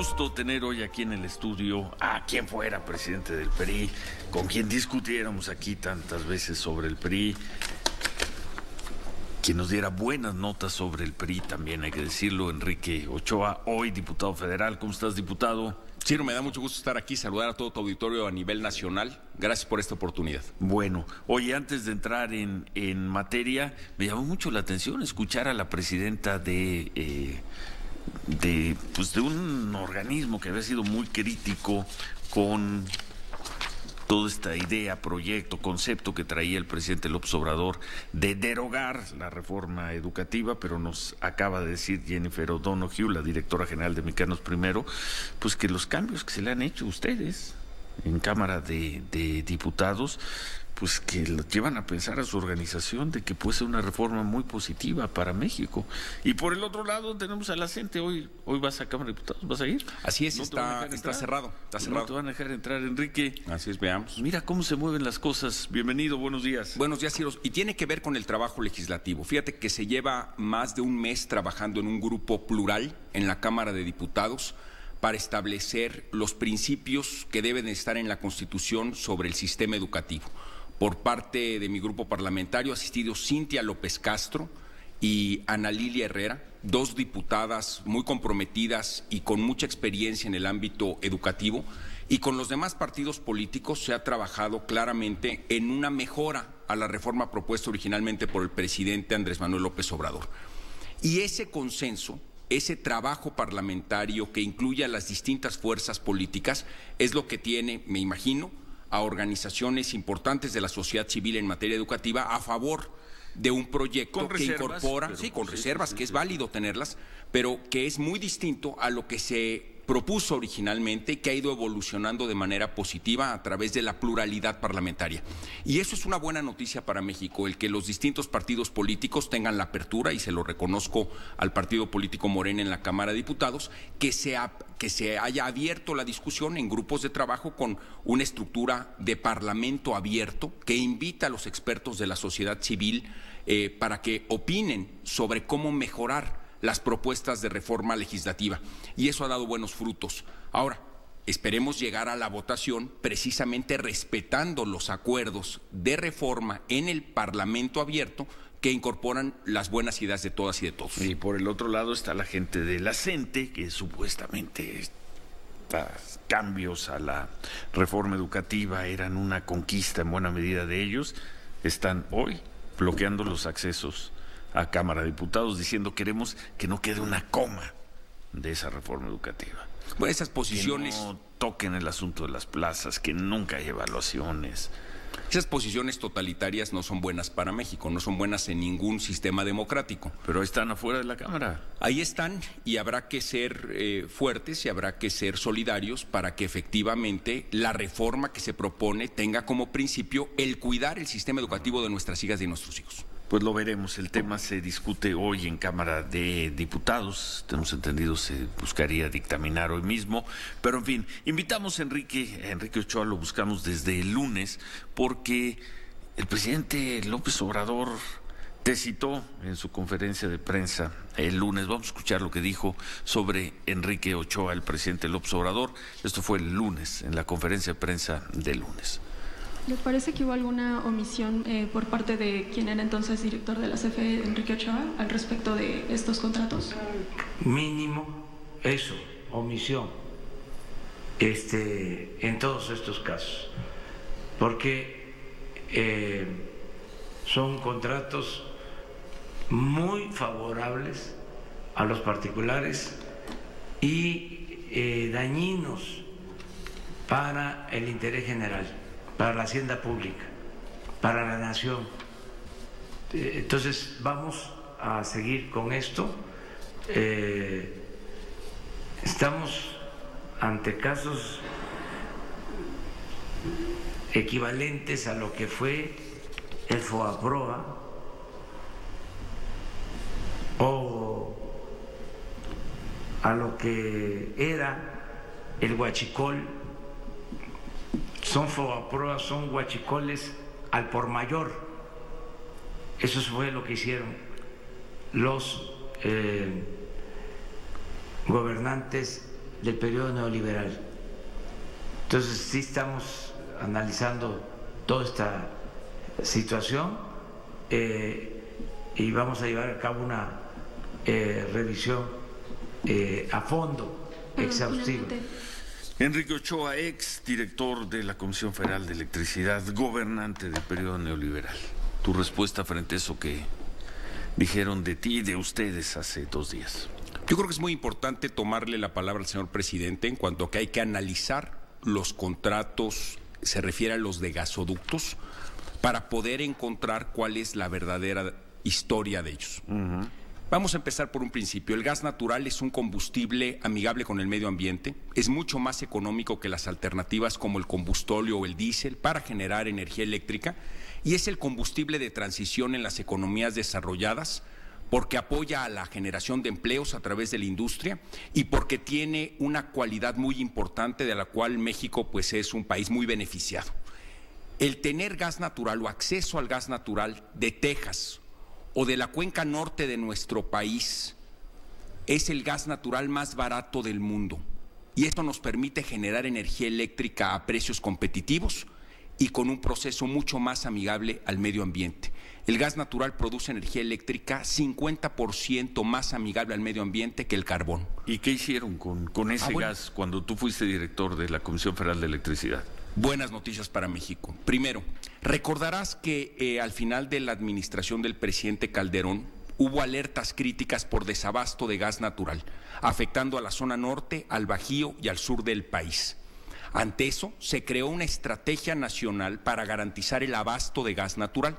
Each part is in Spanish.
gusto tener hoy aquí en el estudio a quien fuera presidente del PRI, con quien discutiéramos aquí tantas veces sobre el PRI, quien nos diera buenas notas sobre el PRI, también hay que decirlo, Enrique Ochoa, hoy diputado federal. ¿Cómo estás, diputado? Ciro, me da mucho gusto estar aquí, saludar a todo tu auditorio a nivel nacional. Gracias por esta oportunidad. Bueno, oye, antes de entrar en materia, me llamó mucho la atención escuchar a la presidenta de un organismo que había sido muy crítico con toda esta idea, proyecto, concepto que traía el presidente López Obrador de derogar la reforma educativa, pero nos acaba de decir Jennifer O'Donoghue, la directora general de Mexicanos Primero, pues que los cambios que se le han hecho a ustedes en Cámara de Diputados, pues que lo llevan a pensar a su organización de que puede ser una reforma muy positiva para México. Y por el otro lado tenemos a la gente. Hoy vas a Cámara de Diputados, ¿vas a ir? Así es, ¿No está cerrado. No te van a dejar entrar, Enrique. Así es, veamos. Mira cómo se mueven las cosas. Bienvenido, buenos días. Buenos días, Ciro. Y tiene que ver con el trabajo legislativo. Fíjate que se lleva más de un mes trabajando en un grupo plural en la Cámara de Diputados para establecer los principios que deben estar en la Constitución sobre el sistema educativo. Por parte de mi grupo parlamentario, asistido Cintia López Castro y Ana Lilia Herrera, dos diputadas muy comprometidas y con mucha experiencia en el ámbito educativo, y con los demás partidos políticos se ha trabajado claramente en una mejora a la reforma propuesta originalmente por el presidente Andrés Manuel López Obrador. Y ese consenso, ese trabajo parlamentario que incluye a las distintas fuerzas políticas, es lo que tiene, me imagino, a organizaciones importantes de la sociedad civil en materia educativa a favor de un proyecto que incorpora, sí, con reservas, que es válido tenerlas, pero que es muy distinto a lo que se propuso originalmente y que ha ido evolucionando de manera positiva a través de la pluralidad parlamentaria. Y eso es una buena noticia para México, el que los distintos partidos políticos tengan la apertura, y se lo reconozco al partido político Morena en la Cámara de Diputados, que se haya abierto la discusión en grupos de trabajo con una estructura de parlamento abierto que invita a los expertos de la sociedad civil para que opinen sobre cómo mejorar las propuestas de reforma legislativa, y eso ha dado buenos frutos. Ahora, esperemos llegar a la votación precisamente respetando los acuerdos de reforma en el Parlamento abierto que incorporan las buenas ideas de todas y de todos. Y por el otro lado está la gente de la CENTE, que supuestamente cambios a la reforma educativa eran una conquista en buena medida de ellos, están hoy bloqueando los accesos a Cámara de Diputados, diciendo queremos que no quede una coma de esa reforma educativa. Bueno, esas posiciones, que no toquen el asunto de las plazas, que nunca hay evaluaciones. Esas posiciones totalitarias no son buenas para México, no son buenas en ningún sistema democrático. Pero están afuera de la Cámara. Ahí están, y habrá que ser fuertes y habrá que ser solidarios para que efectivamente la reforma que se propone tenga como principio el cuidar el sistema educativo de nuestras hijas y de nuestros hijos. Pues lo veremos. El tema se discute hoy en Cámara de Diputados. Tenemos entendido se buscaría dictaminar hoy mismo. Pero en fin, invitamos a Enrique Ochoa, lo buscamos desde el lunes, porque el presidente López Obrador te citó en su conferencia de prensa el lunes. Vamos a escuchar lo que dijo sobre Enrique Ochoa, el presidente López Obrador. Esto fue el lunes, en la conferencia de prensa del lunes. ¿Le parece que hubo alguna omisión por parte de quien era entonces director de la CFE, Enrique Ochoa, al respecto de estos contratos? Mínimo eso, omisión, en todos estos casos, porque son contratos muy favorables a los particulares y dañinos para el interés general, para la hacienda pública, para la nación. Entonces vamos a seguir con esto. Estamos ante casos equivalentes a lo que fue el FOAPROA o a lo que era el huachicol. Son FOAPROA, son huachicoles al por mayor. Eso fue lo que hicieron los gobernantes del periodo neoliberal. Entonces sí estamos analizando toda esta situación y vamos a llevar a cabo una revisión a fondo, exhaustiva. Enrique Ochoa, ex director de la Comisión Federal de Electricidad, gobernante del periodo neoliberal. Tu respuesta frente a eso que dijeron de ti y de ustedes hace 2 días. Yo creo que es muy importante tomarle la palabra al señor presidente en cuanto a que hay que analizar los contratos, se refiere a los de gasoductos, para poder encontrar cuál es la verdadera historia de ellos. Vamos a empezar por un principio. El gas natural es un combustible amigable con el medio ambiente, es mucho más económico que las alternativas como el combustóleo o el diésel para generar energía eléctrica y es el combustible de transición en las economías desarrolladas porque apoya a la generación de empleos a través de la industria y porque tiene una cualidad muy importante de la cual México pues es un país muy beneficiado. El tener gas natural o acceso al gas natural de Texas o de la cuenca norte de nuestro país es el gas natural más barato del mundo y esto nos permite generar energía eléctrica a precios competitivos y con un proceso mucho más amigable al medio ambiente. El gas natural produce energía eléctrica 50% más amigable al medio ambiente que el carbón. ¿Y qué hicieron con ese gas cuando tú fuiste director de la Comisión Federal de Electricidad? Buenas noticias para México. Primero, recordarás que al final de la administración del presidente Calderón hubo alertas críticas por desabasto de gas natural, afectando a la zona norte, al Bajío y al sur del país. Ante eso, se creó una estrategia nacional para garantizar el abasto de gas natural.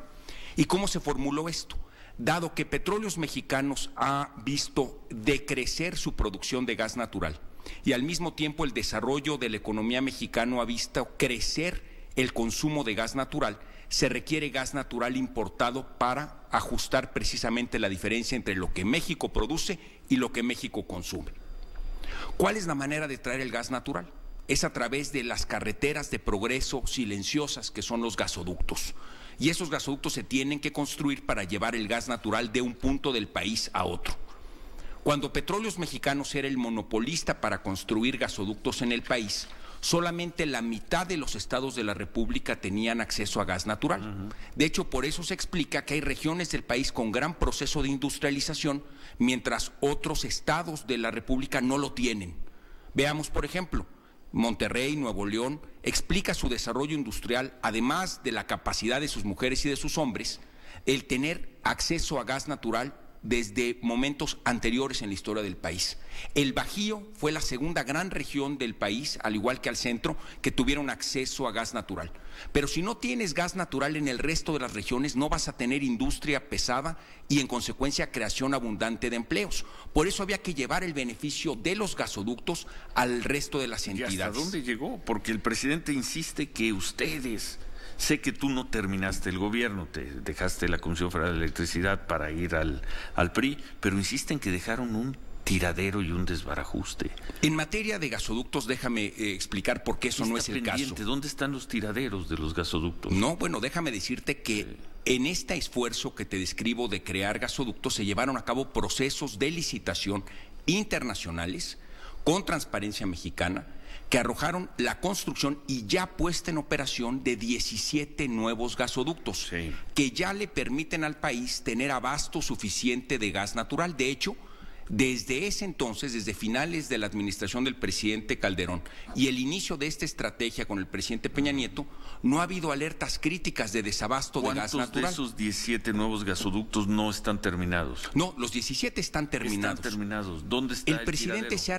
¿Y cómo se formuló esto? Dado que Petróleos Mexicanos ha visto decrecer su producción de gas natural y al mismo tiempo el desarrollo de la economía mexicana ha visto crecer el consumo de gas natural, se requiere gas natural importado para ajustar precisamente la diferencia entre lo que México produce y lo que México consume. ¿Cuál es la manera de traer el gas natural? Es a través de las carreteras de progreso silenciosas que son los gasoductos. Y esos gasoductos se tienen que construir para llevar el gas natural de un punto del país a otro. Cuando Petróleos Mexicanos era el monopolista para construir gasoductos en el país, solamente la mitad de los estados de la República tenían acceso a gas natural. De hecho, por eso se explica que hay regiones del país con gran proceso de industrialización, mientras otros estados de la República no lo tienen. Veamos, por ejemplo, Monterrey, Nuevo León, explica su desarrollo industrial, además de la capacidad de sus mujeres y de sus hombres, el tener acceso a gas natural desde momentos anteriores en la historia del país. El Bajío fue la segunda gran región del país, al igual que al centro, que tuvieron acceso a gas natural. Pero si no tienes gas natural en el resto de las regiones, no vas a tener industria pesada y, en consecuencia, creación abundante de empleos. Por eso había que llevar el beneficio de los gasoductos al resto de las entidades. ¿Y hasta dónde llegó? Porque el presidente insiste que ustedes... Sé que tú no terminaste el gobierno, te dejaste la Comisión Federal de Electricidad para ir al PRI, pero insisten que dejaron un tiradero y un desbarajuste. En materia de gasoductos, déjame explicar por qué eso no es el caso. ¿Dónde están los tiraderos de los gasoductos? No, bueno, déjame decirte que en este esfuerzo que te describo de crear gasoductos se llevaron a cabo procesos de licitación internacionales con Transparencia Mexicana, que arrojaron la construcción y ya puesta en operación de 17 nuevos gasoductos, que ya le permiten al país tener abasto suficiente de gas natural. De hecho, desde ese entonces, desde finales de la administración del presidente Calderón y el inicio de esta estrategia con el presidente Peña Nieto, no ha habido alertas críticas de desabasto de gas natural. ¿Cuántos de esos 17 nuevos gasoductos no están terminados? No, los 17 están terminados. Están terminados. ¿Dónde está el presidente se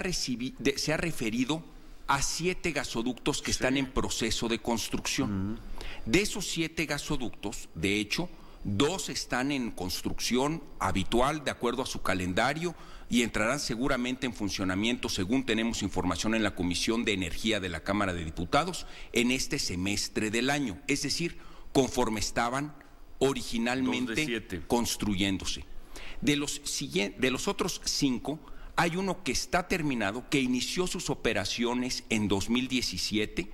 ha referido a 7 gasoductos que están en proceso de construcción. De esos 7 gasoductos, de hecho, 2 están en construcción habitual de acuerdo a su calendario y entrarán seguramente en funcionamiento, según tenemos información en la Comisión de Energía de la Cámara de Diputados, en este semestre del año, es decir, conforme estaban originalmente construyéndose. De los otros 5, hay uno que está terminado, que inició sus operaciones en 2017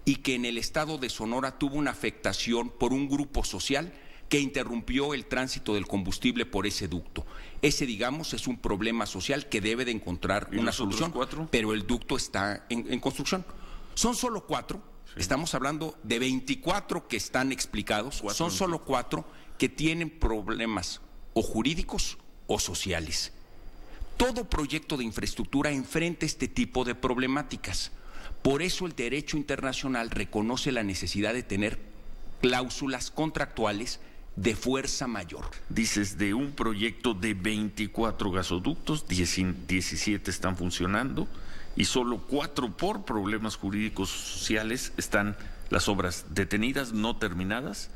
y que en el estado de Sonora tuvo una afectación por un grupo social que interrumpió el tránsito del combustible por ese ducto. Ese, digamos, es un problema social que debe de encontrar una solución, 4? Pero el ducto está en construcción. Son solo 4, sí. Estamos hablando de 24 que están explicados, son solo 4 que tienen problemas o jurídicos o sociales. Todo proyecto de infraestructura enfrenta este tipo de problemáticas. Por eso el derecho internacional reconoce la necesidad de tener cláusulas contractuales de fuerza mayor. Dices, de un proyecto de 24 gasoductos, 17 están funcionando y solo 4 por problemas jurídicos sociales están las obras detenidas, no terminadas.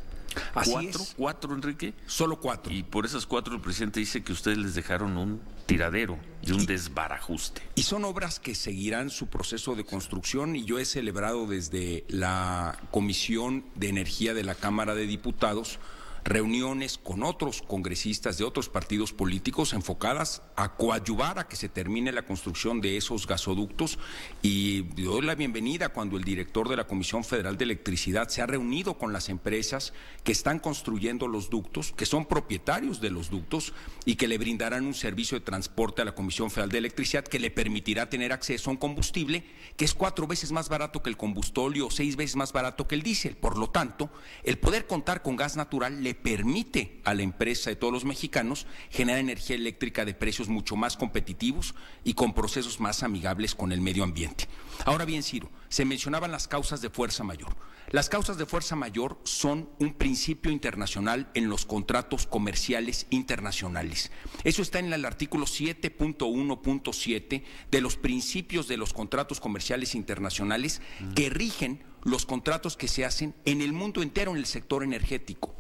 Así es. 4, Enrique. Solo 4. Y por esas 4 el presidente dice que ustedes les dejaron un tiradero y un desbarajuste. Y son obras que seguirán su proceso de construcción, y yo he celebrado desde la Comisión de Energía de la Cámara de Diputados reuniones con otros congresistas de otros partidos políticos enfocadas a coadyuvar a que se termine la construcción de esos gasoductos, y doy la bienvenida cuando el director de la Comisión Federal de Electricidad se ha reunido con las empresas que están construyendo los ductos, que son propietarios de los ductos y que le brindarán un servicio de transporte a la Comisión Federal de Electricidad que le permitirá tener acceso a un combustible que es 4 veces más barato que el combustóleo o 6 veces más barato que el diésel. Por lo tanto, el poder contar con gas natural le permite a la empresa de todos los mexicanos generar energía eléctrica de precios mucho más competitivos y con procesos más amigables con el medio ambiente. Ahora bien, Ciro, se mencionaban las causas de fuerza mayor. Las causas de fuerza mayor son un principio internacional en los contratos comerciales internacionales. Eso está en el artículo 7.1.7 de los principios de los contratos comerciales internacionales que rigen los contratos que se hacen en el mundo entero en el sector energético.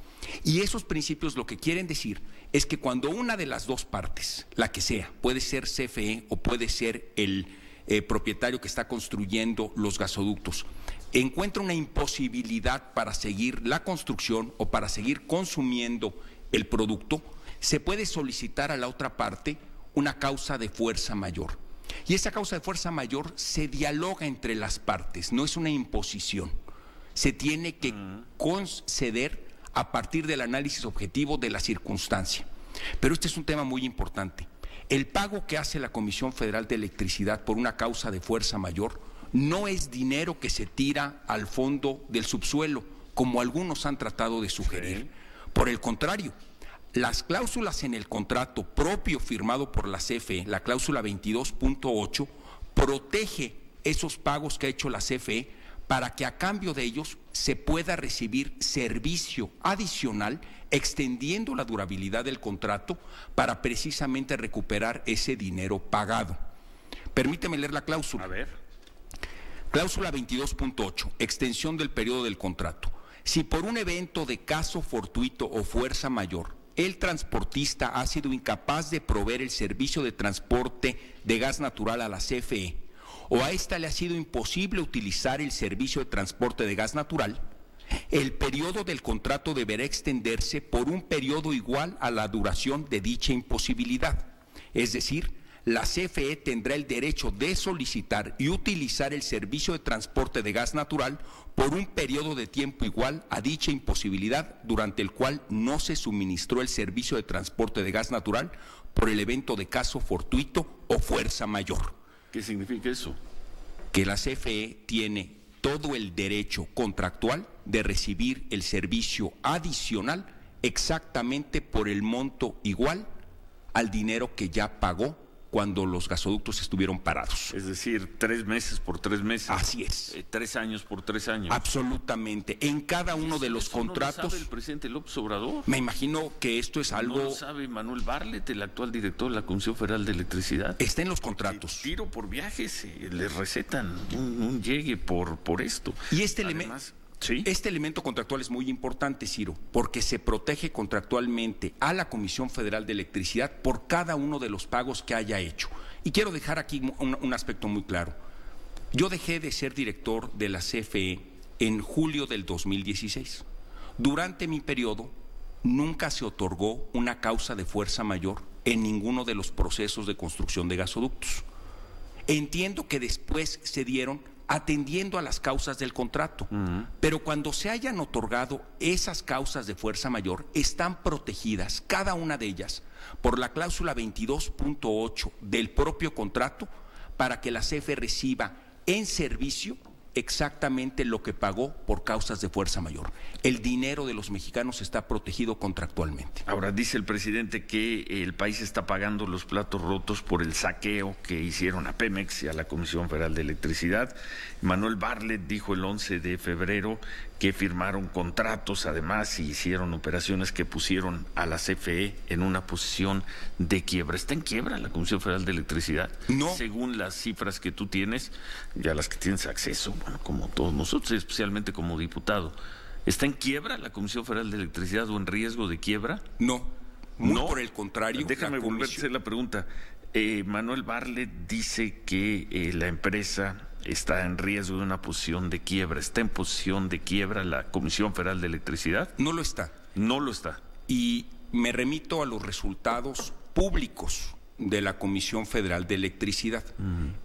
Y esos principios lo que quieren decir es que cuando una de las dos partes, la que sea, puede ser CFE o puede ser el propietario que está construyendo los gasoductos, encuentra una imposibilidad para seguir la construcción o para seguir consumiendo el producto, se puede solicitar a la otra parte una causa de fuerza mayor. Y esa causa de fuerza mayor se dialoga entre las partes, no es una imposición. Se tiene que conceder a partir del análisis objetivo de la circunstancia. Pero este es un tema muy importante. El pago que hace la Comisión Federal de Electricidad por una causa de fuerza mayor no es dinero que se tira al fondo del subsuelo, como algunos han tratado de sugerir. Sí. Por el contrario, las cláusulas en el contrato propio firmado por la CFE, la cláusula 22.8, protege esos pagos que ha hecho la CFE para que a cambio de ellos se pueda recibir servicio adicional, extendiendo la durabilidad del contrato para precisamente recuperar ese dinero pagado. Permíteme leer la cláusula. A ver. Cláusula 22.8, extensión del periodo del contrato. Si por un evento de caso fortuito o fuerza mayor, el transportista ha sido incapaz de proveer el servicio de transporte de gas natural a la CFE, o a esta le ha sido imposible utilizar el servicio de transporte de gas natural, el periodo del contrato deberá extenderse por un periodo igual a la duración de dicha imposibilidad. Es decir, la CFE tendrá el derecho de solicitar y utilizar el servicio de transporte de gas natural por un periodo de tiempo igual a dicha imposibilidad durante el cual no se suministró el servicio de transporte de gas natural por el evento de caso fortuito o fuerza mayor. ¿Qué significa eso? Que la CFE tiene todo el derecho contractual de recibir el servicio adicional exactamente por el monto igual al dinero que ya pagó cuando los gasoductos estuvieron parados. Es decir, 3 meses por 3 meses. Así es. 3 años por 3 años. Absolutamente. En cada uno de los contratos. ¿No lo sabe el presidente López Obrador? Me imagino que esto es algo. ¿No lo sabe Manuel Bartlett, el actual director de la Comisión Federal de Electricidad? Está en los contratos. Tiro por viajes, les recetan un llegue por esto. Y este elemento. ¿Sí? Este elemento contractual es muy importante, Ciro, porque se protege contractualmente a la Comisión Federal de Electricidad por cada uno de los pagos que haya hecho. Y quiero dejar aquí un aspecto muy claro. Yo dejé de ser director de la CFE en julio del 2016. Durante mi periodo nunca se otorgó una causa de fuerza mayor en ninguno de los procesos de construcción de gasoductos. Entiendo que después se dieron atendiendo a las causas del contrato. Pero cuando se hayan otorgado esas causas de fuerza mayor, están protegidas, cada una de ellas, por la cláusula 22.8 del propio contrato, para que la CFE reciba en servicio exactamente lo que pagó por causas de fuerza mayor. El dinero de los mexicanos está protegido contractualmente. Ahora, dice el presidente que el país está pagando los platos rotos por el saqueo que hicieron a Pemex y a la Comisión Federal de Electricidad. Manuel Bartlett dijo el 11 de febrero que firmaron contratos, además, y hicieron operaciones que pusieron a la CFE en una posición de quiebra. ¿Está en quiebra la Comisión Federal de Electricidad? No. Según las cifras que tú tienes, ya las que tienes acceso, bueno, como todos nosotros, especialmente como diputado. ¿Está en quiebra la Comisión Federal de Electricidad o en riesgo de quiebra? No, muy no. Por el contrario. Déjame volver a hacer la pregunta. Manuel Bartlett dice que la empresa está en riesgo de una posición de quiebra. ¿Está en posición de quiebra la Comisión Federal de Electricidad? No lo está. No lo está. Y me remito a los resultados públicos de la Comisión Federal de Electricidad,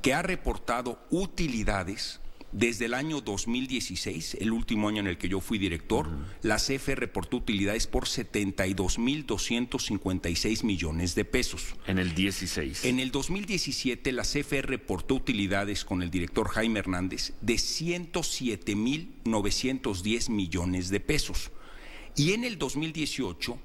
que ha reportado utilidades desde el año 2016, el último año en el que yo fui director. La CFE reportó utilidades por 72,256 millones de pesos. En el 16. En el 2017, la CFE reportó utilidades con el director Jaime Hernández de 107,910 millones de pesos. Y en el 2018,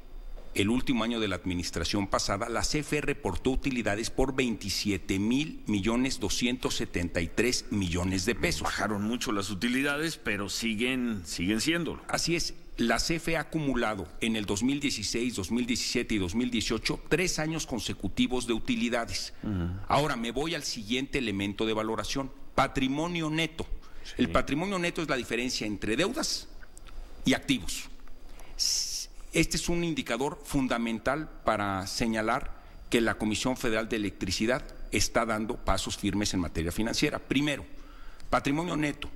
el último año de la administración pasada, la CFE reportó utilidades por 27,273 millones de pesos. Bajaron mucho las utilidades, pero siguen siéndolo. Así es. La CFE ha acumulado en el 2016, 2017 y 2018 3 años consecutivos de utilidades. Ahora me voy al siguiente elemento de valoración: patrimonio neto. Sí. El patrimonio neto es la diferencia entre deudas y activos. Este es un indicador fundamental para señalar que la Comisión Federal de Electricidad está dando pasos firmes en materia financiera. Primero, patrimonio neto.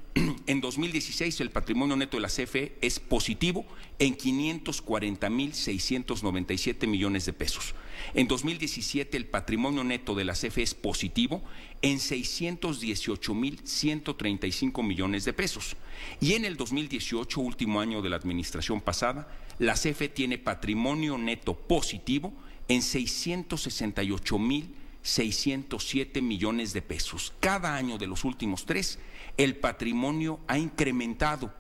En 2016 el patrimonio neto de la CFE es positivo en 540,697 millones de pesos. En 2017 el patrimonio neto de la CFE es positivo en 618,135 millones de pesos. Y en el 2018, último año de la administración pasada, la CFE tiene patrimonio neto positivo en 668,607 millones de pesos. Cada año de los últimos 3, el patrimonio ha incrementado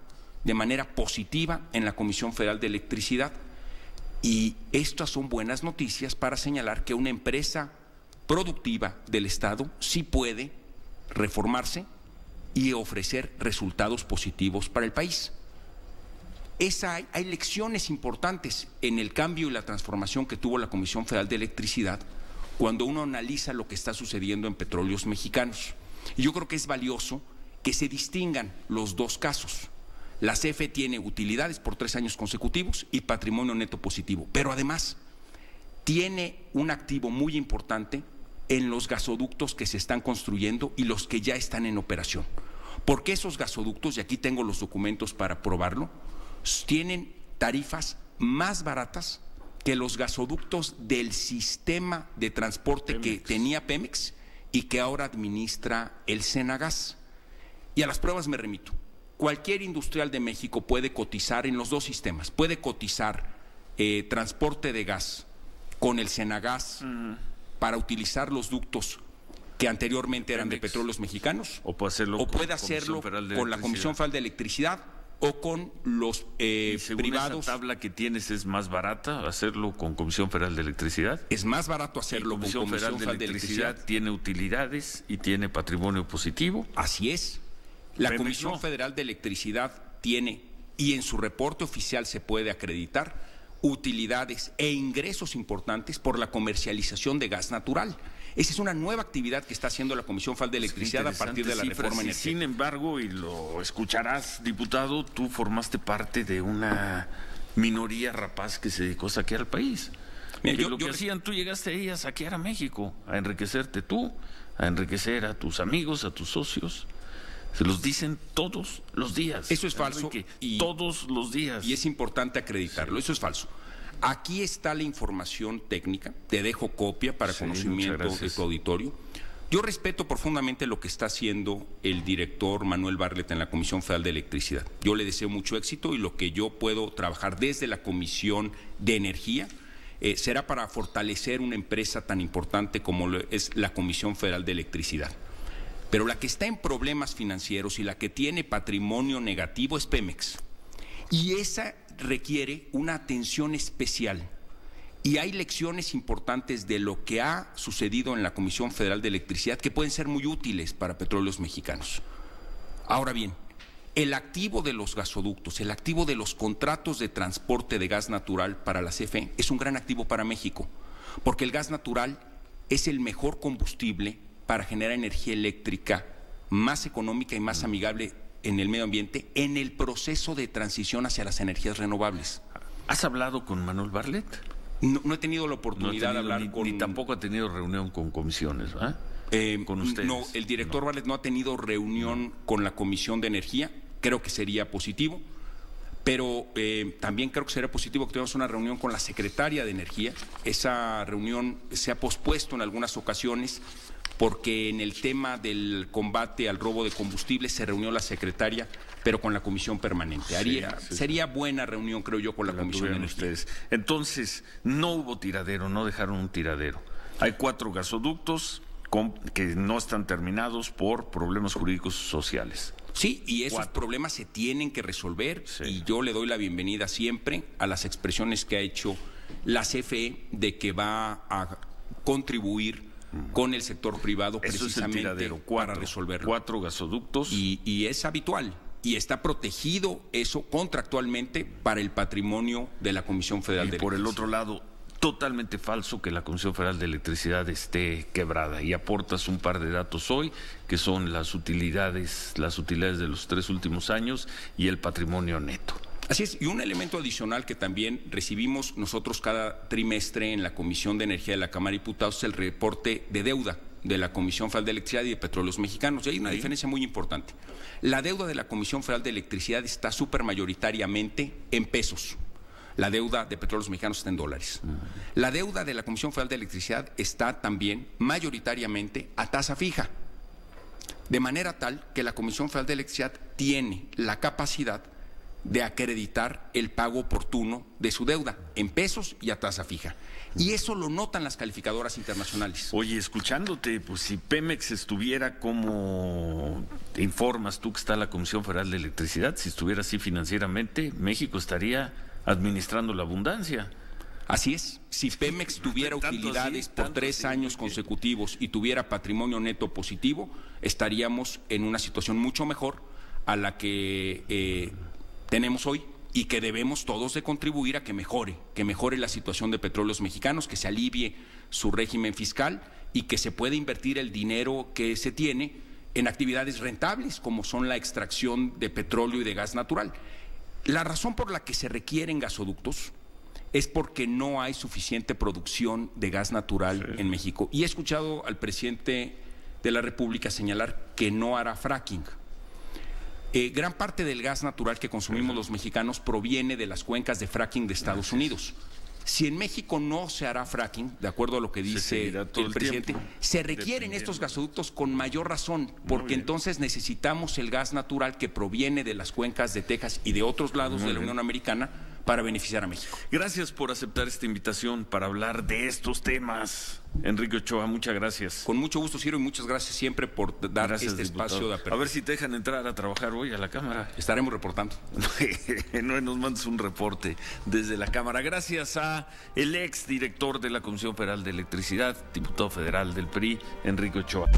de manera positiva en la Comisión Federal de Electricidad. Y estas son buenas noticias para señalar que una empresa productiva del Estado sí puede reformarse y ofrecer resultados positivos para el país. Hay lecciones importantes en el cambio y la transformación que tuvo la Comisión Federal de Electricidad cuando uno analiza lo que está sucediendo en Petróleos Mexicanos. Y yo creo que es valioso que se distingan los dos casos. La CFE tiene utilidades por 3 años consecutivos y patrimonio neto positivo, pero además tiene un activo muy importante en los gasoductos que se están construyendo y los que ya están en operación. Porque esos gasoductos, y aquí tengo los documentos para probarlo, tienen tarifas más baratas que los gasoductos del sistema de transporte Pemex, que tenía Pemex y que ahora administra el Senagas. Y a las pruebas me remito. Cualquier industrial de México puede cotizar en los dos sistemas. Puede cotizar transporte de gas con el Senagas para utilizar los ductos que anteriormente eran de Petróleos Mexicanos, o puede hacerlo con la Comisión Federal de Electricidad o con los privados. ¿Esa tabla que tienes es más barata hacerlo con Comisión Federal de Electricidad? Es más barato hacerlo con Comisión Federal de Electricidad. Tiene utilidades y tiene patrimonio positivo. Así es. La Comisión Federal de Electricidad tiene, y en su reporte oficial se puede acreditar, utilidades e ingresos importantes por la comercialización de gas natural. Esa es una nueva actividad que está haciendo la Comisión Federal de Electricidad a partir de la reforma energética. Sin embargo, y lo escucharás, diputado, tú formaste parte de una minoría rapaz que se dedicó a saquear al país. Mira, lo que hacían, tú llegaste ahí a saquear a México, a enriquecerte tú, a enriquecer a tus amigos, a tus socios. Se los dicen todos los días. Eso es falso. Todos los días. Y es importante acreditarlo. Sí. Eso es falso. Aquí está la información técnica. Te dejo copia para conocimiento de tu auditorio. Yo respeto profundamente lo que está haciendo el director Manuel Bartlett en la Comisión Federal de Electricidad. Yo le deseo mucho éxito y lo que yo puedo trabajar desde la Comisión de Energía será para fortalecer una empresa tan importante como es la Comisión Federal de Electricidad. Pero la que está en problemas financieros y la que tiene patrimonio negativo es Pemex. Y esa requiere una atención especial. Y hay lecciones importantes de lo que ha sucedido en la Comisión Federal de Electricidad que pueden ser muy útiles para Petróleos Mexicanos. Ahora bien, el activo de los gasoductos, el activo de los contratos de transporte de gas natural para la CFE es un gran activo para México, porque el gas natural es el mejor combustible para generar energía eléctrica más económica y más amigable en el medio ambiente en el proceso de transición hacia las energías renovables. ¿Has hablado con Manuel Bartlett? No he tenido la oportunidad de hablar con... Ni tampoco ha tenido reunión con comisiones, ¿verdad? Con ustedes. No, el director Bartlett no ha tenido reunión con la Comisión de Energía. Creo que sería positivo, pero también creo que sería positivo que tengamos una reunión con la secretaria de Energía. Esa reunión se ha pospuesto en algunas ocasiones porque en el tema del combate al robo de combustible se reunió la secretaria, pero con la comisión permanente. Sería buena reunión, creo yo, con la Comisión de Energía. Ustedes. Entonces, no hubo tiradero, no dejaron un tiradero. Hay 4 gasoductos que no están terminados por problemas jurídicos sociales. Sí, y esos problemas se tienen que resolver, y yo le doy la bienvenida siempre a las expresiones que ha hecho la CFE de que va a contribuir con el sector privado precisamente para resolverlo. 4 gasoductos. Y es habitual, y está protegido eso contractualmente para el patrimonio de la Comisión Federal de Electricidad. Y por el otro lado, totalmente falso que la Comisión Federal de Electricidad esté quebrada. Y aportas un par de datos hoy, que son las utilidades de los 3 últimos años y el patrimonio neto. Así es, y un elemento adicional que también recibimos nosotros cada trimestre en la Comisión de Energía de la Cámara de Diputados es el reporte de deuda de la Comisión Federal de Electricidad y de Petróleos Mexicanos. Y hay una diferencia muy importante. La deuda de la Comisión Federal de Electricidad está súper mayoritariamente en pesos. La deuda de Petróleos Mexicanos está en dólares. La deuda de la Comisión Federal de Electricidad está también mayoritariamente a tasa fija. De manera tal que la Comisión Federal de Electricidad tiene la capacidad de acreditar el pago oportuno de su deuda en pesos y a tasa fija. Y eso lo notan las calificadoras internacionales. Oye, escuchándote, pues si Pemex estuviera como te informas tú que está la Comisión Federal de Electricidad, si estuviera así financieramente, México estaría administrando la abundancia. Así es, si Pemex tuviera utilidades por 3 años consecutivos y tuviera patrimonio neto positivo, estaríamos en una situación mucho mejor a la que tenemos hoy y que debemos todos de contribuir a que mejore la situación de Petróleos Mexicanos, que se alivie su régimen fiscal y que se pueda invertir el dinero que se tiene en actividades rentables como son la extracción de petróleo y de gas natural. La razón por la que se requieren gasoductos es porque no hay suficiente producción de gas natural en México. Y he escuchado al presidente de la República señalar que no hará fracking. Gran parte del gas natural que consumimos los mexicanos proviene de las cuencas de fracking de Estados Unidos. Si en México no se hará fracking, de acuerdo a lo que dice el presidente, se requieren estos gasoductos con mayor razón, porque entonces necesitamos el gas natural que proviene de las cuencas de Texas y de otros lados de la Unión Americana para beneficiar a México. Gracias por aceptar esta invitación para hablar de estos temas. Enrique Ochoa, muchas gracias. Con mucho gusto, Ciro, y muchas gracias siempre por dar este espacio de apertura. A ver si te dejan entrar a trabajar hoy a la Cámara. Estaremos reportando. No nos mandes un reporte desde la Cámara. Gracias a el ex director de la Comisión Federal de Electricidad, diputado federal del PRI, Enrique Ochoa.